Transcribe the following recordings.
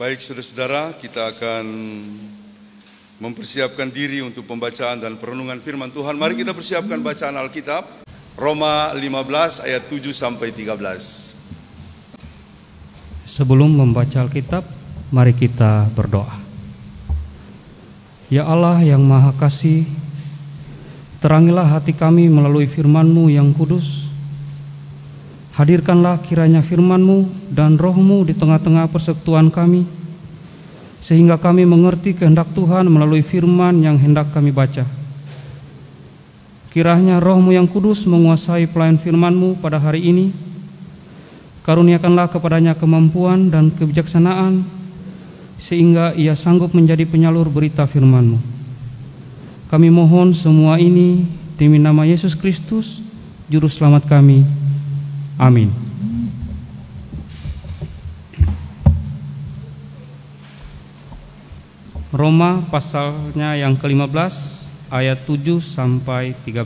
Baik saudara-saudara, kita akan mempersiapkan diri untuk pembacaan dan perenungan firman Tuhan. Mari kita persiapkan bacaan Alkitab, Roma 15 ayat 7 sampai 13. Sebelum membaca Alkitab, mari kita berdoa. Ya Allah yang Maha Kasih, terangilah hati kami melalui firman-Mu yang kudus. Hadirkanlah kiranya firman-Mu dan Roh-Mu di tengah-tengah persekutuan kami, sehingga kami mengerti kehendak Tuhan melalui firman yang hendak kami baca. Kiranya Roh-Mu yang kudus menguasai pelayan firman-Mu pada hari ini. Karuniakanlah kepadanya kemampuan dan kebijaksanaan, sehingga ia sanggup menjadi penyalur berita firman-Mu. Kami mohon semua ini demi nama Yesus Kristus, Juru Selamat kami. Amin. Roma pasalnya yang ke-15 ayat 7 sampai 13.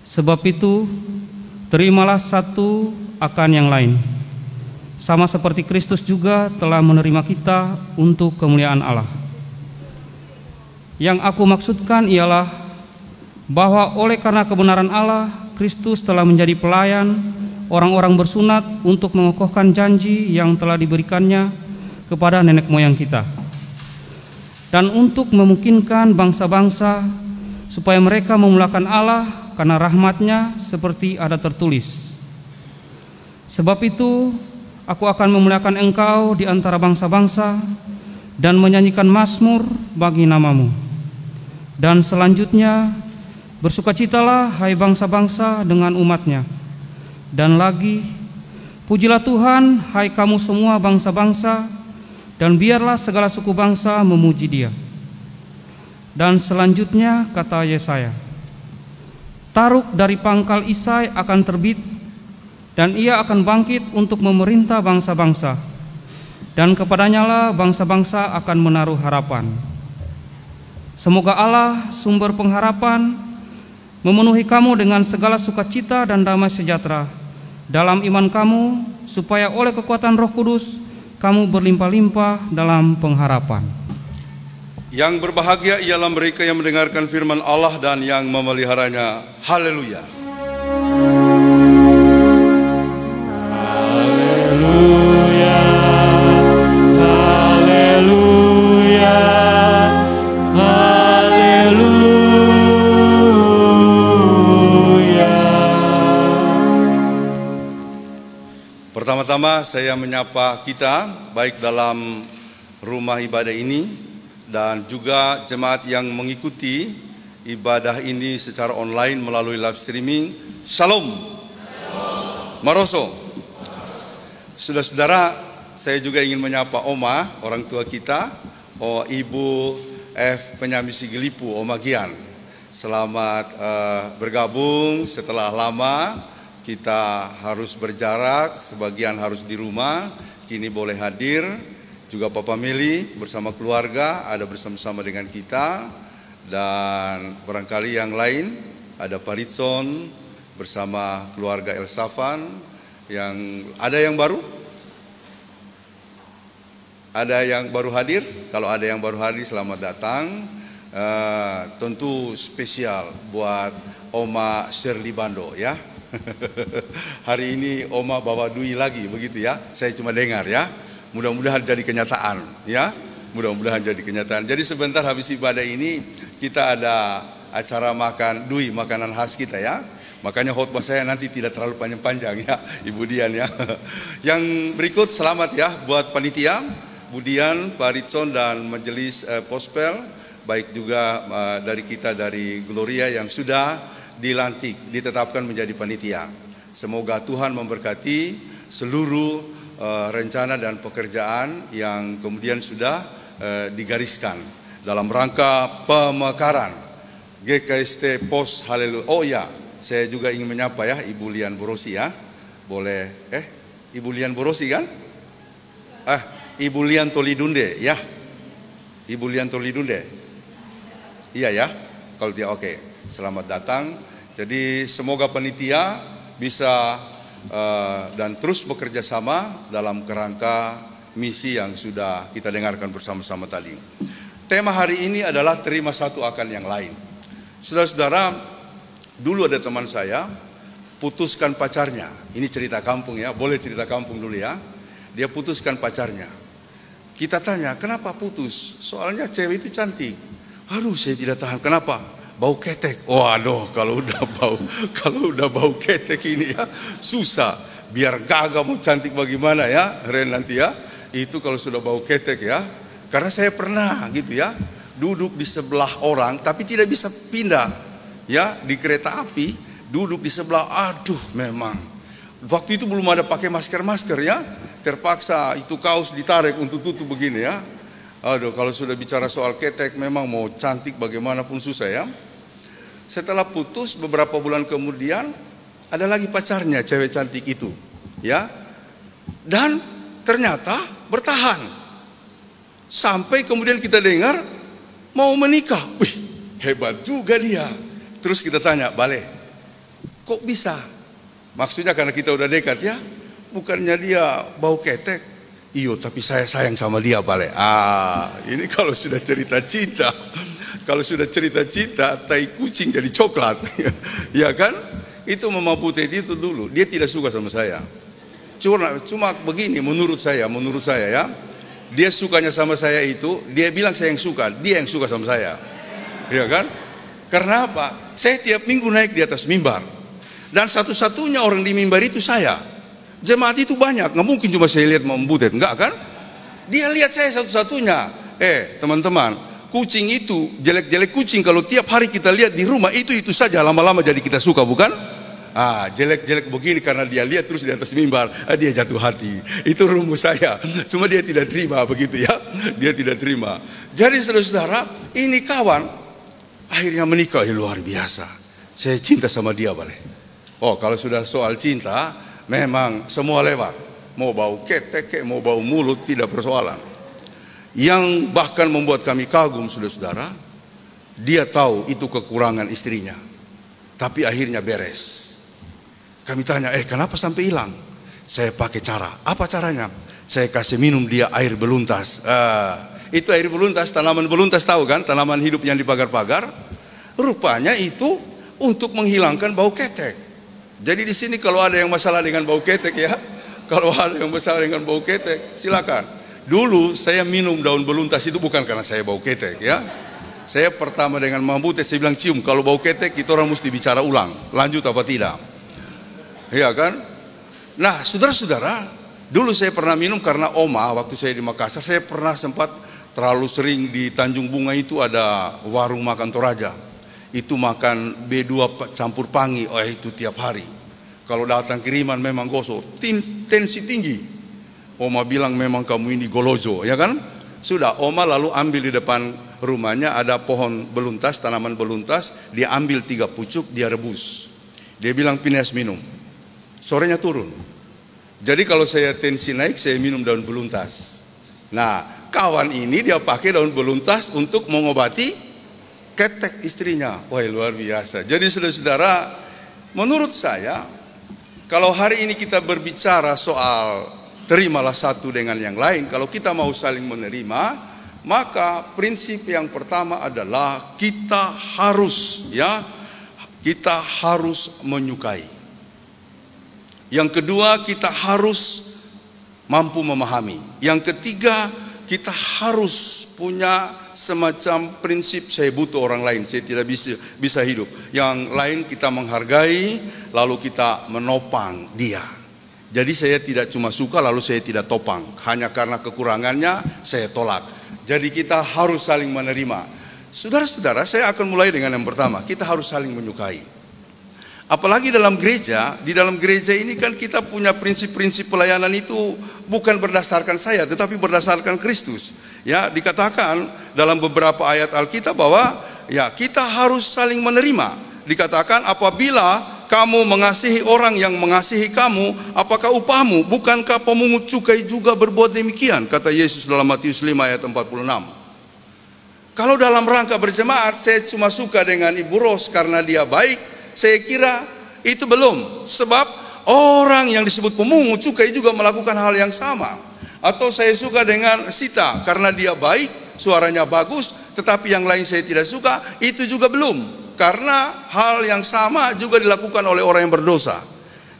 Sebab itu, terimalah satu akan yang lain, sama seperti Kristus juga telah menerima kita untuk kemuliaan Allah. Yang aku maksudkan ialah bahwa oleh karena kebenaran Allah, Kristus telah menjadi pelayan orang-orang bersunat untuk mengokohkan janji yang telah diberikannya kepada nenek moyang kita, dan untuk memungkinkan bangsa-bangsa supaya mereka memuliakan Allah karena rahmat-Nya, seperti ada tertulis. Sebab itu, aku akan memuliakan Engkau di antara bangsa-bangsa dan menyanyikan mazmur bagi nama-Mu. Dan selanjutnya, bersukacitalah hai bangsa-bangsa dengan umat-Nya. Dan lagi, pujilah Tuhan hai kamu semua bangsa-bangsa, dan biarlah segala suku bangsa memuji Dia. Dan selanjutnya kata Yesaya, Taruk dari pangkal Isai akan terbit, dan ia akan bangkit untuk memerintah bangsa-bangsa, dan kepadanyalah bangsa-bangsa akan menaruh harapan. Semoga Allah, sumber pengharapan, memenuhi kamu dengan segala sukacita dan damai sejahtera dalam iman kamu, supaya oleh kekuatan Roh Kudus kamu berlimpah-limpah dalam pengharapan. Yang berbahagia ialah mereka yang mendengarkan firman Allah dan yang memeliharanya. Haleluya. Haleluya. Haleluya. Haleluya. Pertama-tama saya menyapa kita baik dalam rumah ibadah ini dan juga jemaat yang mengikuti ibadah ini secara online melalui live streaming. Shalom. Maroso. Saudara-saudara, saya juga ingin menyapa Oma, orang tua kita, Ibu F. Penyamisi Gelipu, Oma Gian. Selamat bergabung setelah lama kita harus berjarak, sebagian harus di rumah, kini boleh hadir. Juga Papa Meli bersama keluarga ada bersama-sama dengan kita, dan barangkali yang lain ada Pak Ritson bersama keluarga Elsafan. Yang ada yang baru? Ada yang baru hadir? Kalau ada yang baru hadir, selamat datang. Tentu spesial buat Oma Shirley Bando ya. Hari ini Oma bawa Dwi lagi begitu ya. Saya cuma dengar ya. Mudah-mudahan jadi kenyataan ya. Mudah-mudahan jadi kenyataan. Jadi sebentar habis ibadah ini kita ada acara makan Dwi, makanan khas kita ya. Makanya khotbah saya nanti tidak terlalu panjang-panjang ya, Ibu Dian ya. Yang berikut selamat ya buat panitia, Bu Dian, Pak Ritson dan majelis Pospel, baik juga dari kita dari Gloria yang sudah dilantik, ditetapkan menjadi panitia. Semoga Tuhan memberkati seluruh rencana dan pekerjaan yang kemudian sudah digariskan dalam rangka pemekaran GKST Pos Haleluya. Oh ya, saya juga ingin menyapa ya Ibu Lian Borosi ya. Boleh Ibu Lian Borosi kan? Ibu Lian Tolidunde ya. Ibu Lian Tolidunde. Iya ya. Kalau dia oke. Selamat datang. Jadi semoga panitia bisa dan terus bekerja sama dalam kerangka misi yang sudah kita dengarkan bersama-sama tadi. Tema hari ini adalah terima satu akan yang lain. Saudara-saudara, dulu ada teman saya putuskan pacarnya. Ini cerita kampung ya, boleh cerita kampung dulu ya. Dia putuskan pacarnya. Kita tanya, kenapa putus? Soalnya cewek itu cantik. Aduh, saya tidak tahan. Kenapa? Bau ketek. Waduh, kalau udah bau ketek ini ya susah. Biar gagah mau cantik bagaimana ya, Ren nanti ya. Itu kalau sudah bau ketek ya. Karena saya pernah gitu ya, duduk di sebelah orang tapi tidak bisa pindah. Ya, di kereta api duduk di sebelah. Aduh, memang. Waktu itu belum ada pakai masker ya. Terpaksa itu kaos ditarik untuk tutup begini ya. Aduh, kalau sudah bicara soal ketek memang mau cantik bagaimanapun susah ya. Setelah putus beberapa bulan kemudian ada lagi pacarnya, cewek cantik itu ya. Dan ternyata bertahan. Sampai kemudian kita dengar mau menikah. Wih, hebat juga dia. Terus kita tanya, Bale, kok bisa? Maksudnya karena kita udah dekat ya. Bukannya dia bau ketek. Iyo, tapi saya sayang sama dia, Bale. Ini kalau sudah cerita cinta. Kalau sudah cerita cinta, tai kucing jadi coklat. Ya kan? Itu Mama Putih itu dulu. Dia tidak suka sama saya. Cuma begini menurut saya ya. Dia sukanya sama saya itu, dia bilang saya yang suka, dia yang suka sama saya. Ya kan? Karena apa? Saya tiap minggu naik di atas mimbar. Dan satu-satunya orang di mimbar itu saya. Jemaat itu banyak, nggak mungkin cuma saya lihat Mama Butet, enggak kan? Dia lihat saya satu-satunya. Teman-teman, kucing itu, jelek-jelek kucing kalau tiap hari kita lihat di rumah, itu saja lama-lama jadi kita suka, bukan? Jelek-jelek begini karena dia lihat terus di atas mimbar, dia jatuh hati. Itu rumus saya. Cuma dia tidak terima begitu ya. Dia tidak terima. Jadi saudara-saudara, ini kawan akhirnya menikah, luar biasa. Saya cinta sama dia, Bale. Kalau sudah soal cinta, memang semua lewat. Mau bau ketek, mau bau mulut, tidak persoalan. Yang bahkan membuat kami kagum, saudara-saudara, dia tahu itu kekurangan istrinya. Tapi akhirnya beres. Kami tanya, kenapa sampai hilang? Saya pakai cara. Apa caranya? Saya kasih minum dia air beluntas. Itu air beluntas, tanaman beluntas tahu kan? Tanaman hidup yang di pagar-pagar. Rupanya itu untuk menghilangkan bau ketek. Jadi di sini kalau ada yang masalah dengan bau ketek ya, kalau ada yang masalah dengan bau ketek, silakan. Dulu saya minum daun beluntas itu bukan karena saya bau ketek ya. Saya pertama dengan Mama Butet, saya bilang cium, kalau bau ketek kita orang mesti bicara ulang, lanjut apa tidak. Iya kan? Nah, saudara-saudara, dulu saya pernah minum karena Oma, waktu saya di Makassar, saya pernah sempat terlalu sering di Tanjung Bunga itu ada warung makan Toraja. Itu makan B2 campur pangi, itu tiap hari. Kalau datang kiriman memang gosok, tensi tinggi. Oma bilang memang kamu ini golojo, ya kan? Sudah, Oma lalu ambil di depan rumahnya ada pohon beluntas, tanaman beluntas, dia ambil 3 pucuk, dia rebus. Dia bilang Pines minum. Sorenya turun. Jadi kalau saya tensi naik, saya minum daun beluntas. Nah, kawan ini dia pakai daun beluntas untuk mengobati ketek istrinya. Wah, luar biasa. Jadi saudara-saudara, menurut saya, kalau hari ini kita berbicara soal terimalah satu dengan yang lain, kalau kita mau saling menerima, maka prinsip yang pertama adalah kita harus menyukai. Yang kedua, kita harus mampu memahami. Yang ketiga, kita harus punya semacam prinsip saya butuh orang lain, saya tidak bisa hidup. Yang lain kita menghargai, lalu kita menopang dia. Jadi saya tidak cuma suka lalu saya tidak topang, hanya karena kekurangannya saya tolak. Jadi kita harus saling menerima. Saudara-saudara, saya akan mulai dengan yang pertama, kita harus saling menyukai. Apalagi dalam gereja, di dalam gereja ini kan kita punya prinsip-prinsip pelayanan itu bukan berdasarkan saya, tetapi berdasarkan Kristus. Ya, dikatakan dalam beberapa ayat Alkitab bahwa ya kita harus saling menerima. Dikatakan apabila kamu mengasihi orang yang mengasihi kamu, apakah upahmu? Bukankah pemungut cukai juga berbuat demikian? Kata Yesus dalam Matius 5 ayat 46. Kalau dalam rangka berjemaat, saya cuma suka dengan Ibu Ros karena dia baik. Saya kira itu belum. Sebab orang yang disebut pemungut cukai juga melakukan hal yang sama. Atau saya suka dengan Sita karena dia baik, suaranya bagus, tetapi yang lain saya tidak suka, itu juga belum. Karena hal yang sama juga dilakukan oleh orang yang berdosa.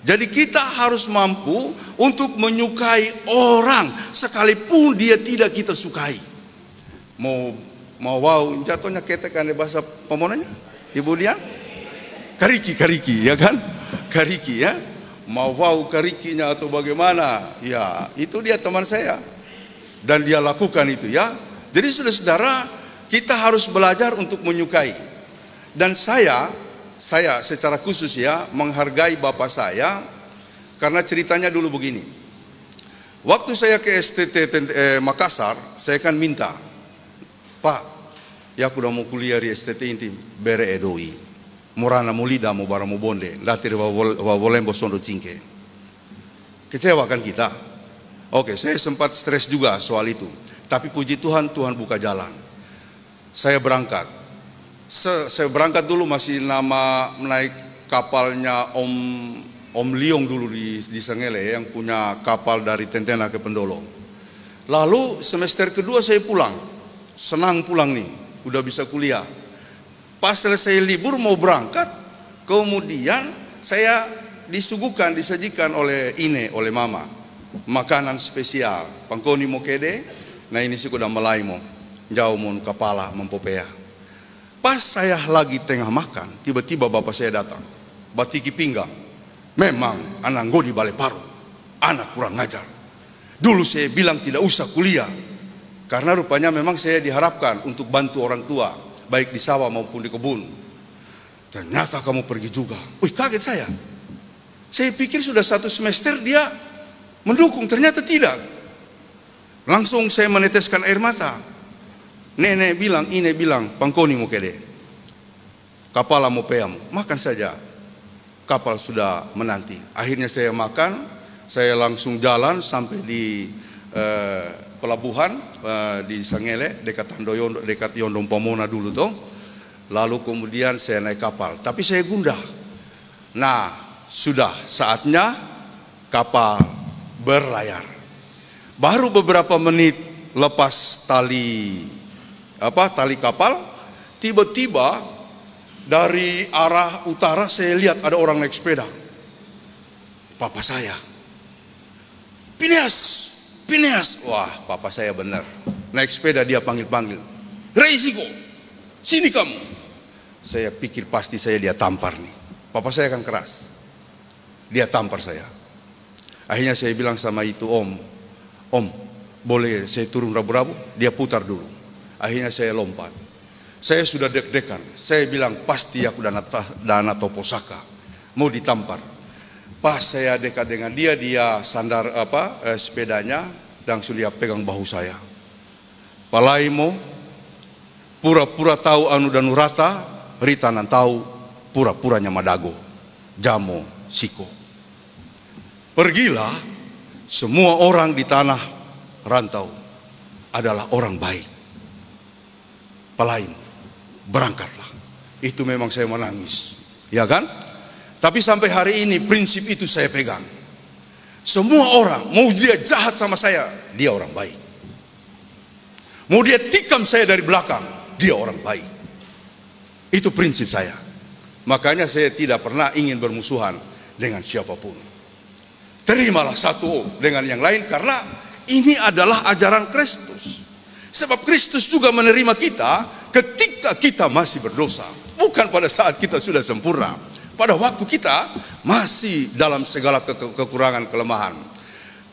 Jadi kita harus mampu untuk menyukai orang sekalipun dia tidak kita sukai. Mau wow, jatuhnya ketekan di bahasa pemonanya, Ibu Dian? Kariki ya kan? Kariki ya. Mau wow karikinya atau bagaimana? Ya, itu dia teman saya. Dan dia lakukan itu ya. Jadi saudara-saudara, kita harus belajar untuk menyukai. Dan saya secara khusus ya menghargai bapak saya karena ceritanya dulu begini. Waktu saya ke STT Makassar, saya kan minta, Pak, ya aku udah mau kuliah di STT inti bere edoi. Morana mulida mau bara mau bonde, datiri wawolembo sondo cingke. Kecewa kan kita? Oke, saya sempat stres juga soal itu. Tapi puji Tuhan, Tuhan buka jalan. Saya berangkat. Saya berangkat dulu masih naik kapalnya Om Liong dulu di Sengele yang punya kapal dari Tentena ke Pendolo. Lalu semester kedua saya pulang. Senang pulang nih, udah bisa kuliah. Pas selesai libur mau berangkat, kemudian saya disajikan oleh oleh mama, makanan spesial, pangkoni mo kede, nah ini sih kuda malaimo, jauh mon kepala mempopea. Pas saya lagi tengah makan, tiba-tiba bapak saya datang, batiki pinggang, memang anak gue di Balai Paru, anak kurang ngajar. Dulu saya bilang tidak usah kuliah, karena rupanya memang saya diharapkan untuk bantu orang tua, baik di sawah maupun di kebun. Ternyata kamu pergi juga. Wih, kaget saya. Saya pikir sudah 1 semester dia mendukung, ternyata tidak. Langsung saya meneteskan air mata. Nenek bilang, ini bilang, pangkoni mo kede, kapala mo peam, makan saja. Kapal sudah menanti. Akhirnya saya makan, saya langsung jalan sampai di pelabuhan di Sangele dekat Yondong Pomona dulu tuh. Lalu kemudian saya naik kapal, tapi saya gundah. Nah, sudah saatnya kapal berlayar. Baru beberapa menit lepas tali kapal, tiba-tiba dari arah utara saya lihat ada orang naik sepeda. Papa saya, Phineas, wah papa saya benar. Naik sepeda dia panggil-panggil, Reisiko, sini kamu. Saya pikir pasti saya dia tampar nih. Papa saya kan keras, dia tampar saya. Akhirnya saya bilang sama itu, Om, boleh saya turun rabu-rabu? Dia putar dulu. Akhirnya saya lompat. Saya sudah deg-degan. Saya bilang pasti aku dana toposaka mau ditampar. Pas saya dekat dengan dia sandar sepedanya, langsung dia pegang bahu saya. Palaimo, pura-pura tahu anu dan urata, ritanan tahu pura-puranya madago, jamo, siko. Pergilah, semua orang di tanah rantau adalah orang baik. Palaimo, berangkatlah. Itu memang saya menangis, ya kan? Tapi sampai hari ini prinsip itu saya pegang. Semua orang, mau dia jahat sama saya, dia orang baik. Mau dia tikam saya dari belakang, dia orang baik. Itu prinsip saya. Makanya saya tidak pernah ingin bermusuhan dengan siapapun. Terimalah satu dengan yang lain karena ini adalah ajaran Kristus. Sebab Kristus juga menerima kita ketika kita masih berdosa, bukan pada saat kita sudah sempurna. Pada waktu kita masih dalam segala kekurangan, kelemahan.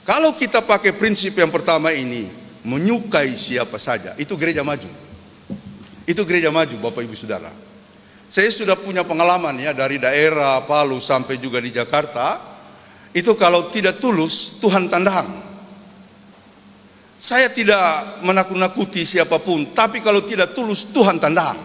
Kalau kita pakai prinsip yang pertama ini, menyukai siapa saja, itu gereja maju. Itu gereja maju, Bapak Ibu Saudara. Saya sudah punya pengalaman ya, dari daerah Palu sampai juga di Jakarta. Itu kalau tidak tulus, Tuhan tandang. Saya tidak menakut-nakuti siapapun, tapi kalau tidak tulus, Tuhan tandang.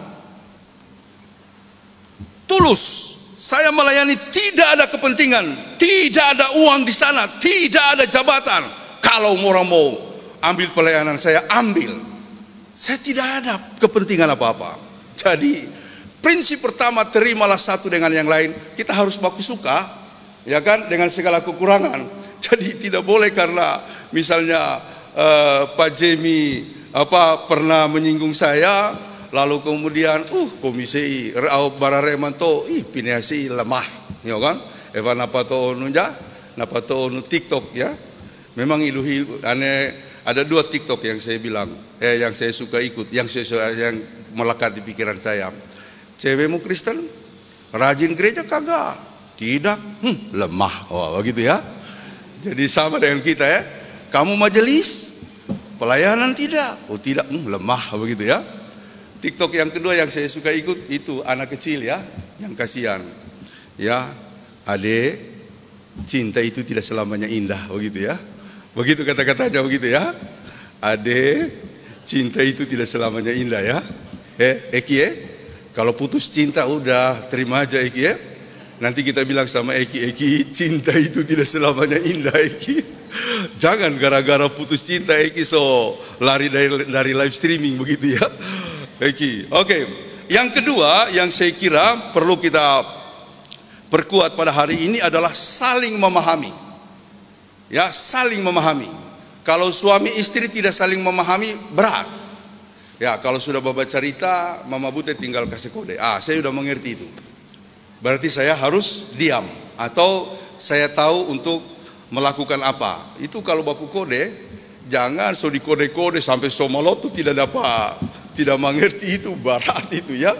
Tulus. Saya melayani, tidak ada kepentingan, tidak ada uang di sana, tidak ada jabatan. Kalau orang mau ambil pelayanan saya, ambil. Saya tidak ada kepentingan apa-apa. Jadi prinsip pertama, terimalah satu dengan yang lain. Kita harus baku suka, ya kan, dengan segala kekurangan. Jadi tidak boleh karena misalnya Pak Jemi pernah menyinggung saya, lalu kemudian komisi bararemanto pinasi lemah, ya kan? Evan napato nu TikTok, ya. Memang iluhi ada 2 TikTok yang saya bilang, yang saya suka ikut, yang melekat di pikiran saya. Cewekmu Kristen, rajin gereja kagak? Tidak, lemah. Oh, begitu ya. Jadi sama dengan kita, ya. Kamu majelis, pelayanan tidak? Oh tidak, lemah, begitu ya. TikTok yang kedua yang saya suka ikut itu anak kecil, ya, yang kasihan. Ya, adek, cinta itu tidak selamanya indah, begitu ya. Begitu kata-katanya, begitu ya. Adek, cinta itu tidak selamanya indah, ya. Eki, kalau putus cinta udah terima aja, Eki, ya. Nanti kita bilang sama Eki, cinta itu tidak selamanya indah, Eki. Jangan gara-gara putus cinta Eki so lari dari live streaming, begitu ya, Eki. Oke. Yang kedua yang saya kira perlu kita perkuat pada hari ini adalah saling memahami. Ya, saling memahami. Kalau suami istri tidak saling memahami, berat. Ya, kalau sudah bapak cerita, Mama Bute tinggal kasih kode. Saya sudah mengerti itu. Berarti saya harus diam atau saya tahu untuk melakukan apa. Itu kalau baku kode, jangan so di kode-kode sampai somalotu tidak mengerti, itu berat itu, ya.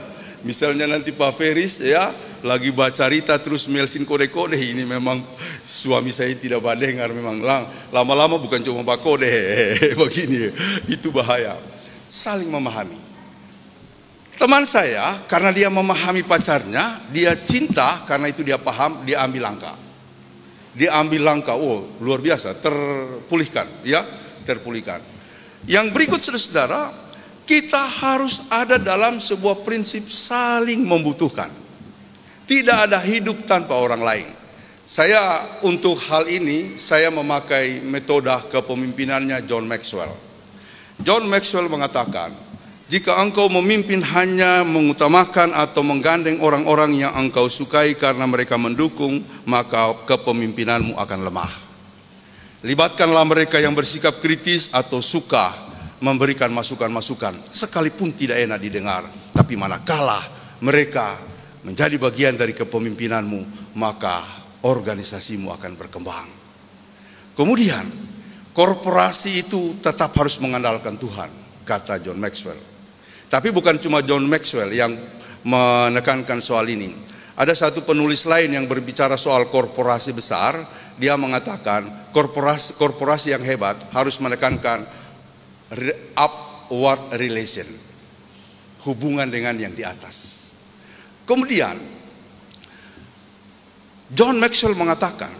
Misalnya nanti Pak Feris, ya, lagi baca cerita terus melsin kode-kode, ini memang suami saya tidak dengar, memang lama-lama bukan cuma pak kode begini, itu bahaya. Saling memahami. Teman saya karena dia memahami pacarnya, dia cinta, karena itu dia paham, dia ambil langkah. Luar biasa, terpulihkan, ya, terpulihkan. Yang berikut, saudara-saudara, kita harus ada dalam sebuah prinsip saling membutuhkan. Tidak ada hidup tanpa orang lain. Saya untuk hal ini saya memakai metode kepemimpinannya John Maxwell. John Maxwell mengatakan, jika engkau memimpin hanya mengutamakan atau menggandeng orang-orang yang engkau sukai karena mereka mendukung, maka kepemimpinanmu akan lemah. Libatkanlah mereka yang bersikap kritis atau suka memberikan masukan-masukan, sekalipun tidak enak didengar. Tapi manakala mereka menjadi bagian dari kepemimpinanmu, maka organisasimu akan berkembang. Kemudian, korporasi itu tetap harus mengandalkan Tuhan, kata John Maxwell. Tapi bukan cuma John Maxwell yang menekankan soal ini. Ada satu penulis lain yang berbicara soal korporasi besar. Dia mengatakan korporasi yang hebat harus menekankan upward relation, hubungan dengan yang di atas. Kemudian John Maxwell mengatakan,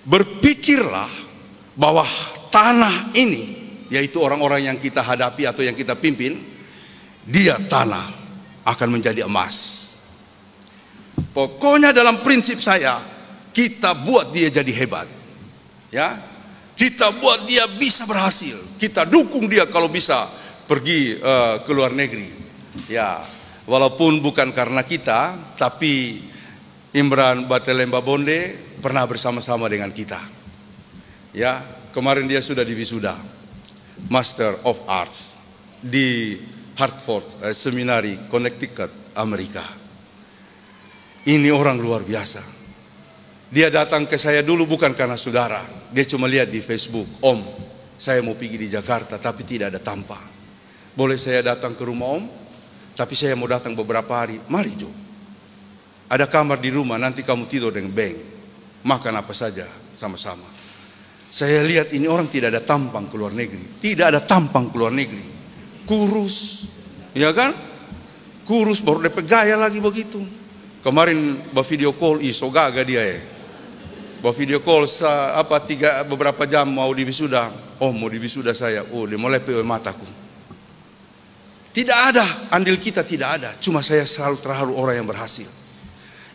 berpikirlah bahwa tanah ini, yaitu orang-orang yang kita hadapi atau yang kita pimpin, dia tanah akan menjadi emas. Pokoknya dalam prinsip saya, kita buat dia jadi hebat, ya. Kita buat dia bisa berhasil. Kita dukung dia kalau bisa pergi ke luar negeri. Ya, walaupun bukan karena kita, tapi Imran Batelemba Bonde pernah bersama-sama dengan kita. Ya, kemarin dia sudah diwisuda Master of Arts di Hartford Seminary, Connecticut, Amerika. Ini orang luar biasa. Dia datang ke saya dulu bukan karena saudara. Dia cuma lihat di Facebook, Om, saya mau pergi di Jakarta tapi tidak ada tampak. Boleh saya datang ke rumah Om? Tapi saya mau datang beberapa hari. Mari Jo. Ada kamar di rumah, nanti kamu tidur dengan beng. Makan apa saja sama-sama. Saya lihat ini orang tidak ada tampang ke luar negeri. Tidak ada tampang ke luar negeri. Kurus, ya kan? Kurus baru dapat gaya lagi begitu. Kemarin video call, so gaga dia ya. Video call beberapa jam mau diwisuda. Oh, mau diwisuda saya. Oh, dia mulai pewe mataku. Tidak ada, andil kita tidak ada. Cuma saya selalu terharu orang yang berhasil.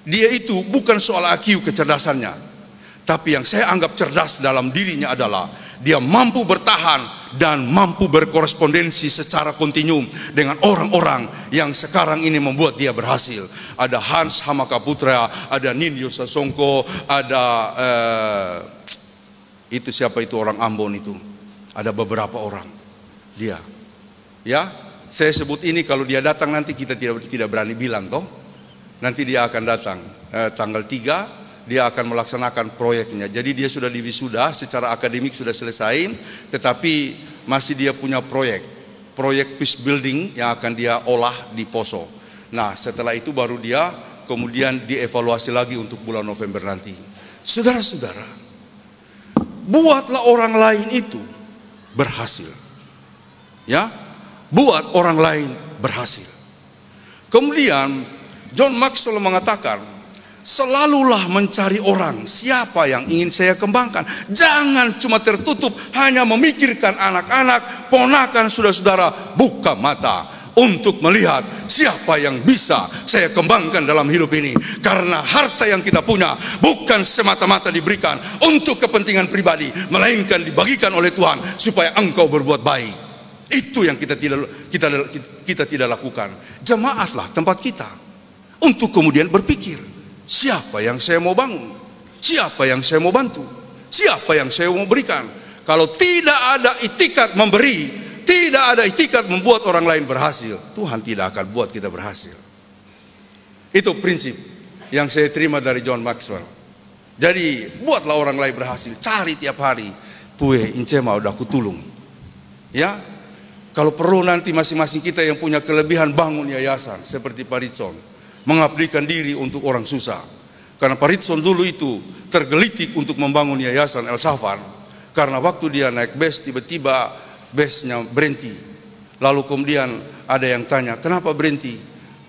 Dia itu bukan soal IQ kecerdasannya. Tapi yang saya anggap cerdas dalam dirinya adalah Dia mampu bertahan dan mampu berkorespondensi secara kontinum dengan orang-orang yang sekarang ini membuat dia berhasil. Ada Hans Hamakaputra, ada Nindyo Sasongko, ada itu siapa itu orang Ambon itu. Ada beberapa orang. Dia, ya, saya sebut ini kalau dia datang nanti kita tidak berani bilang toh. Nanti dia akan datang tanggal 3. Dia akan melaksanakan proyeknya. Jadi dia sudah diwisuda, secara akademik sudah selesai, tetapi masih dia punya proyek peace building yang akan dia olah di Poso. Nah, setelah itu baru dia kemudian dievaluasi lagi untuk bulan November nanti. Saudara-saudara, buatlah orang lain itu berhasil. Ya, buat orang lain berhasil. Kemudian John Maxwell mengatakan, selalulah mencari orang, siapa yang ingin saya kembangkan. Jangan cuma tertutup hanya memikirkan anak-anak, ponakan, saudara-saudara. Buka mata untuk melihat siapa yang bisa saya kembangkan dalam hidup ini. Karena harta yang kita punya bukan semata-mata diberikan untuk kepentingan pribadi, melainkan dibagikan oleh Tuhan supaya engkau berbuat baik. Itu yang kita tidak lakukan. Jemaatlah tempat kita untuk kemudian berpikir, siapa yang saya mau bangun? Siapa yang saya mau bantu? Siapa yang saya mau berikan? Kalau tidak ada itikat memberi, tidak ada itikat membuat orang lain berhasil, Tuhan tidak akan buat kita berhasil. Itu prinsip yang saya terima dari John Maxwell. Jadi buatlah orang lain berhasil. Cari tiap hari. Pueh incema udah kutulung. Ya, kalau perlu nanti masing-masing kita yang punya kelebihan bangun yayasan seperti Pak Ritson, mengabdikan diri untuk orang susah. Karena Pak Ritson dulu itu tergelitik untuk membangun yayasan El Safar. Karena waktu dia naik bus, tiba-tiba busnya berhenti. Lalu kemudian ada yang tanya, kenapa berhenti?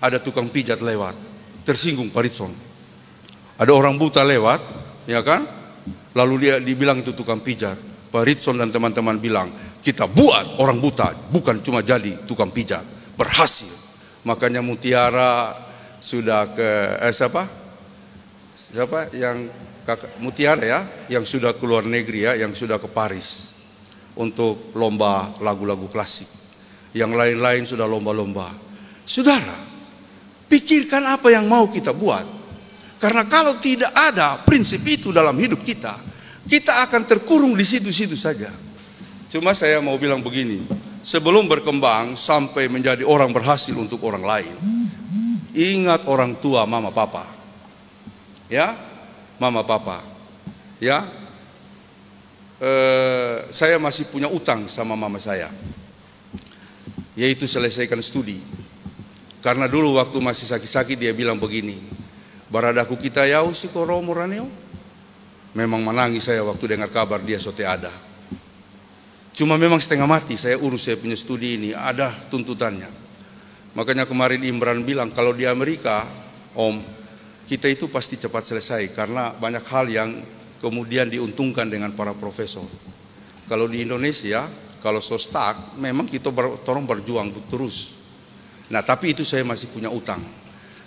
Ada tukang pijat lewat. Tersinggung Pak Ritson. Ada orang buta lewat, ya kan? Lalu dia dibilang itu tukang pijat. Pak Ritson dan teman-teman bilang, kita buat orang buta, bukan cuma jadi tukang pijat. Berhasil. Makanya Mutiara sudah ke siapa yang Mutiara ya, yang sudah ke luar negeri ya, yang sudah ke Paris untuk lomba lagu-lagu klasik. Yang lain-lain sudah lomba-lomba. Saudara, pikirkan apa yang mau kita buat. Karena kalau tidak ada prinsip itu dalam hidup kita, kita akan terkurung di situ-situ saja. Cuma saya mau bilang begini, sebelum berkembang sampai menjadi orang berhasil untuk orang lain, ingat orang tua mama papa. Ya, mama papa. Ya, saya masih punya utang sama mama saya, yaitu selesaikan studi. Karena dulu waktu masih sakit-sakit dia bilang begini, baradaku kita yau si koromoraneo. Memang menangis saya waktu dengar kabar dia sote ada. Cuma memang setengah mati saya urus saya punya studi ini, ada tuntutannya. Makanya kemarin Imran bilang, kalau di Amerika, Om, kita itu pasti cepat selesai karena banyak hal yang kemudian diuntungkan dengan para profesor. Kalau di Indonesia, kalau so stuck, memang kita tolong berjuang terus. Nah, tapi itu saya masih punya utang.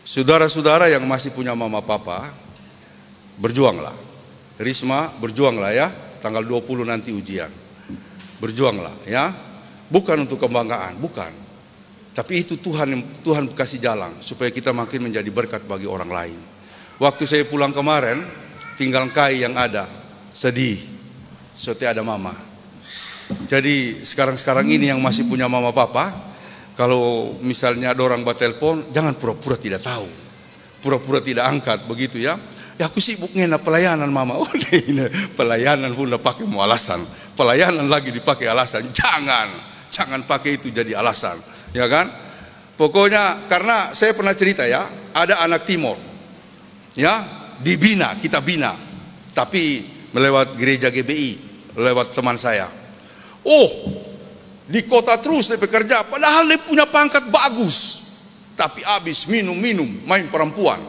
Saudara-saudara yang masih punya mama papa, berjuanglah. Risma, berjuanglah ya, tanggal 20 nanti ujian. Berjuanglah ya, bukan untuk kebanggaan, bukan. Tapi itu Tuhan kasih jalan supaya kita makin menjadi berkat bagi orang lain. Waktu saya pulang kemarin, tinggal Kai yang ada, sedih, soalnya ada mama. Jadi sekarang ini yang masih punya mama papa, kalau misalnya ada orang batelpon, jangan pura-pura tidak tahu, pura-pura tidak angkat begitu ya. Ya aku sibuk ngena pelayanan mama. Oh ini pelayanan pun udah pakai mau alasan, pelayanan lagi dipakai alasan. Jangan pakai itu jadi alasan, ya kan? Pokoknya karena saya pernah cerita ya, ada anak Timor, ya dibina, kita bina, tapi melewat gereja GBI, lewat teman saya. Oh, di kota terus dia bekerja, padahal dia punya pangkat bagus, tapi habis minum, main perempuan.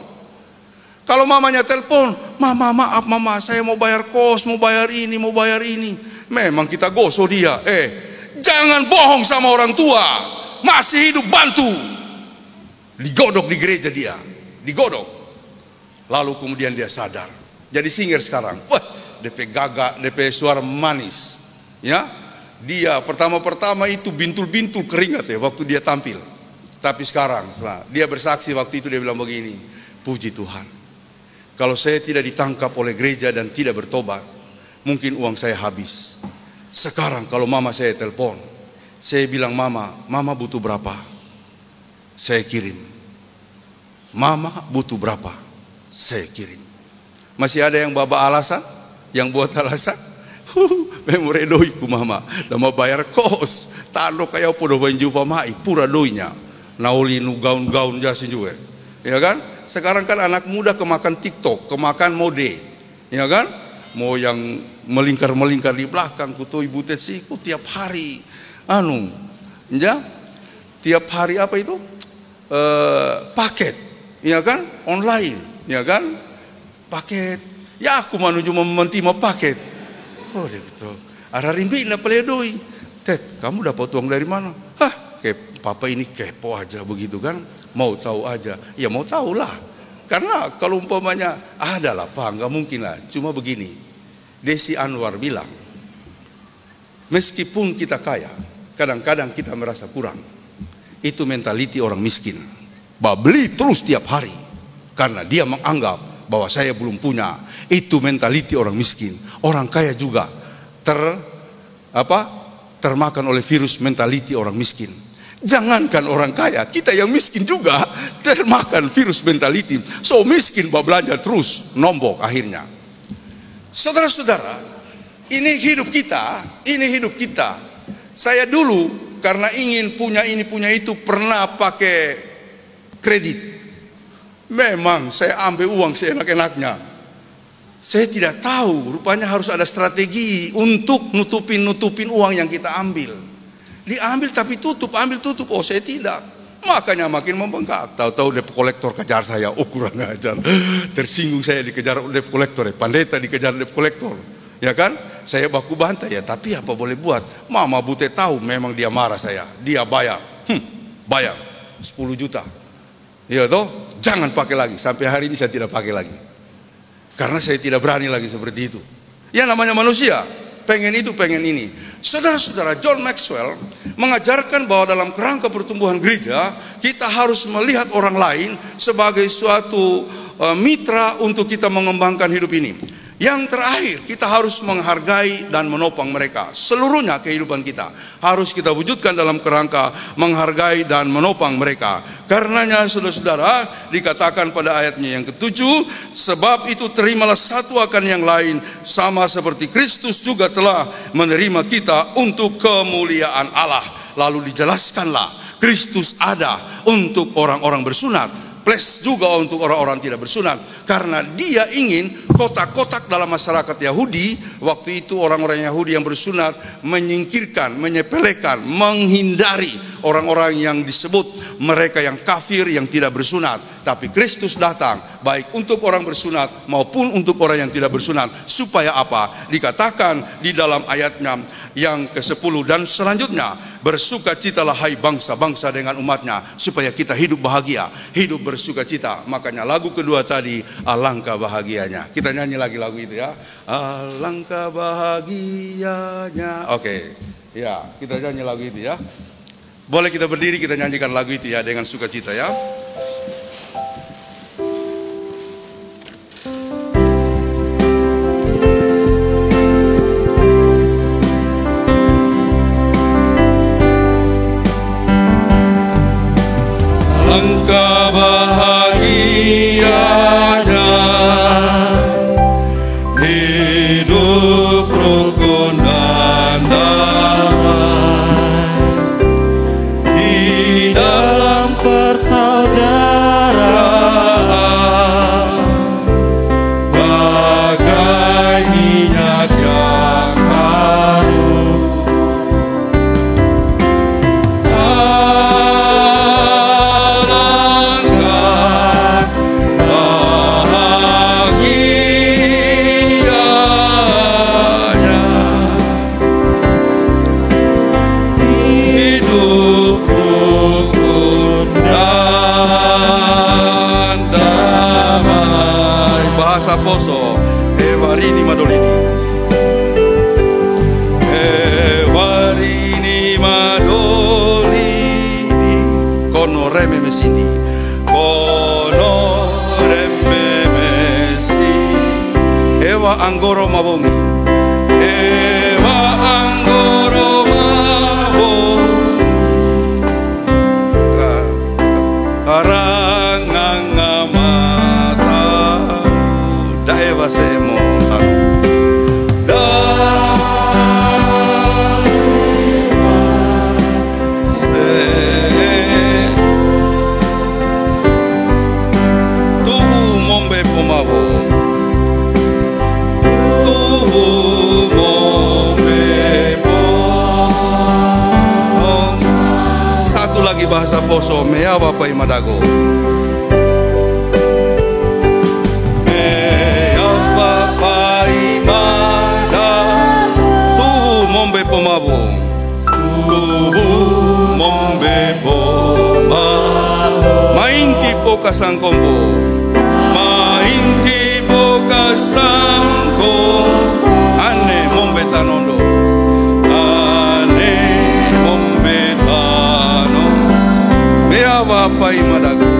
Kalau mamanya telepon, mama maaf mama, saya mau bayar kos, mau bayar ini. Memang kita gosok dia. Jangan bohong sama orang tua, masih hidup bantu. Digodok di gereja dia, digodok. Lalu kemudian dia sadar, jadi singer sekarang. Wah, DP gagak, DP suara manis. Ya, dia pertama-pertama itu bintul-bintul keringat ya waktu dia tampil. Tapi sekarang dia bersaksi waktu itu dia bilang begini, puji Tuhan, kalau saya tidak ditangkap oleh gereja dan tidak bertobat, mungkin uang saya habis. Sekarang kalau mama saya telepon, saya bilang, mama butuh berapa? Saya kirim. Mama butuh berapa? Saya kirim. Masih ada yang baba alasan? Yang buat alasan? Memore doi ku mama, nama bayar kos, tano kaya podo banju pamai, pura doinya, nauli nu gaun-gaun jasi juga, ya kan? Sekarang kan anak muda kemakan TikTok, kemakan mode, ya kan? Mau yang melingkar-melingkar di belakang, kutu ibu tesiku tiap hari, ya, tiap hari apa itu? Paket, ya kan? Online, ya kan? Paket, ya aku menuju mementima paket. Oh gitu. Ada rimbi na peledoi. Tet, kamu dapat uang dari mana? Kayak papa ini kepo aja begitu kan? Mau tahu aja. Ya mau tahu lah. Karena kalau umpamanya adalah Pak, nggak mungkin lah. Cuma begini. Desi Anwar bilang, meskipun kita kaya, kadang-kadang kita merasa kurang. Itu mentaliti orang miskin. Beli terus tiap hari. Karena dia menganggap bahwa saya belum punya. Itu mentaliti orang miskin. Orang kaya juga termakan oleh virus mentaliti orang miskin. Jangankan orang kaya, kita yang miskin juga termakan virus mentaliti. So miskin belanja terus, nombok akhirnya. Saudara-saudara, ini hidup kita. Saya dulu karena ingin punya ini punya itu pernah pakai kredit. Memang saya ambil uang seenak-enaknya. Saya tidak tahu, rupanya harus ada strategi untuk nutupin uang yang kita ambil. Diambil tapi tutup, ambil tutup. Oh saya tidak. Makanya makin membengkak. Tahu-tahu debt collector kejar saya. Oh kurang ajar. Tersinggung saya dikejar debt collector. Pendeta dikejar debt collector. Ya kan? Saya baku bantai ya. Tapi apa boleh buat? Mama Bute tahu memang dia marah saya. Dia bayar. Bayar 10 juta. Ya toh? Jangan pakai lagi. Sampai hari ini saya tidak pakai lagi. Karena saya tidak berani lagi seperti itu. Ya namanya manusia, pengen itu, pengen ini. Saudara-saudara, John Maxwell mengajarkan bahwa dalam kerangka pertumbuhan gereja, kita harus melihat orang lain sebagai suatu mitra untuk kita mengembangkan hidup ini. Yang terakhir, kita harus menghargai dan menopang mereka. Seluruhnya kehidupan kita harus kita wujudkan dalam kerangka menghargai dan menopang mereka. Karenanya saudara-saudara dikatakan pada ayatnya yang ke-7, sebab itu terimalah satu akan yang lain, sama seperti Kristus juga telah menerima kita untuk kemuliaan Allah. Lalu dijelaskanlah Kristus ada untuk orang-orang bersunat, plus juga untuk orang-orang tidak bersunat. Karena dia ingin kotak-kotak dalam masyarakat Yahudi. Waktu itu orang-orang Yahudi yang bersunat menyingkirkan, menyepelekan, menghindari orang-orang yang disebut mereka yang kafir yang tidak bersunat. Tapi Kristus datang baik untuk orang bersunat maupun untuk orang yang tidak bersunat. Supaya apa? Dikatakan di dalam ayatnya yang ke-10 dan selanjutnya, bersukacitalah hai bangsa-bangsa dengan umatnya, supaya kita hidup bahagia, hidup bersukacita. Makanya lagu kedua tadi, alangkah bahagianya. Kita nyanyi lagi lagu itu ya. Alangkah bahagianya. Oke. Ya, kita nyanyi lagu itu ya. Boleh kita berdiri, kita nyanyikan lagu itu ya dengan sukacita ya. Alangkah bahagianya hidup rukun dan damai di dalam persaudaraan, bagai minyak yang harum. Poso Evarini Madolini madolini kono reme mesindi kono reme mesi ewa anggoro mabongi ewa anggoro mabongi karanganga mata daewa semo bahasa Poso mea Bapak Imadago mea Bapak Imadago tu mombe pomabong tubu mombe pomabong mainti poka sangkombo mainti poka sangko ane mombe tanondo Bapak Imadago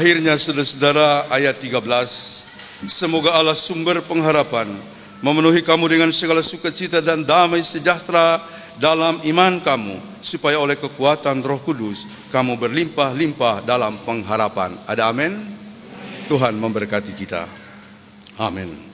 Akhirnya saudara-saudara ayat 13, semoga Allah sumber pengharapan memenuhi kamu dengan segala sukacita dan damai sejahtera dalam iman kamu, supaya oleh kekuatan Roh Kudus kamu berlimpah-limpah dalam pengharapan. Ada amin? Tuhan memberkati kita. Amin.